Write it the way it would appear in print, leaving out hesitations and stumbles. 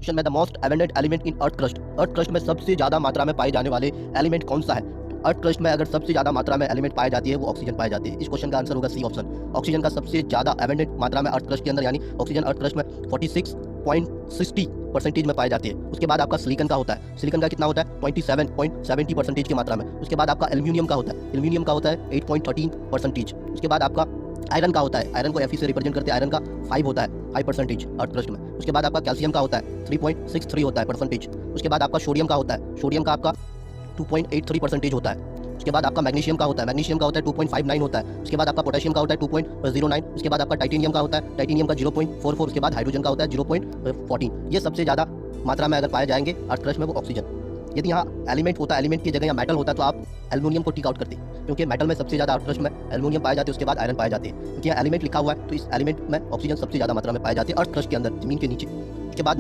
Option में the most abundant element in earth crust. Earth crust में सबसे ज़्यादा मात्रा में पाए जाने वाले एलिमेंट कौन सा है? तो अर्थ क्रस्ट में अगर सबसे ज़्यादा मात्रा में एलिमेंट पाई जाती है वो ऑक्सीजन पाई जाती है। इस क्वेश्चन का आंसर होगा सी ऑप्शन। ऑक्सीजन का सबसे ज़्यादा एबंडेंट मात्रा में अर्थ क्रस्ट के अंदर यानी ऑक्सीजन अर्थ क्रस्ट में 46.60% में पाई जाती है। उसके बाद आपका सिलिकॉन का होता है। सिलिकॉन का कितना होता है? 27.70% की मात्रा में। उसके बाद आपका एल्यूमिनियम का होता है। एल्यूमिनियम का होता है 8.13%। उसके बाद आपका आयरन का होता है। आयरन को Fe से रिप्रेजेंट करते हैं। आयरन का 5 होता है 5% अर्थ क्रस्ट में। उसके बाद आपका कैल्शियम का होता है 3.63 होता है परसेंटेज। उसके बाद आपका सोडियम का होता है। सोडियम का आपका 2.83% होता है। उसके बाद आपका मैग्नीशियम का होता है। मैग्नीशियम का होता है 2.59 होता है। उसके बाद आपका पोटेशियम का होता है 2.09। उसके बाद आपका टाइटेनियम का होता है। टाइटेनियम का 0.44। उसके बाद हाइड्रोजन का होता है 0.14। ये सबसे ज़्यादा मात्रा में अगर पाए जाएंगे अर्थ क्रस्ट में वो ऑक्सीजन। यदि यहाँ एलिमेंट होता, एलिमेंट की जगह यहाँ मेटल होता तो आप एल्यूमिनियम को टिक आउट करते, क्योंकि मेटल में सबसे ज़्यादा अर्थ क्रस्ट में एल्यूमिनियम पाए जाते हैं। उसके बाद आयरन पाए जाते हैं। क्योंकि यहाँ एलिमेंट लिखा हुआ है तो इस एलिमेंट में ऑक्सीजन सबसे ज़्यादा मात्रा में पाए जाते हैं अर्थ क्रस्ट के अंदर, जमीन के नीचे। उसके बाद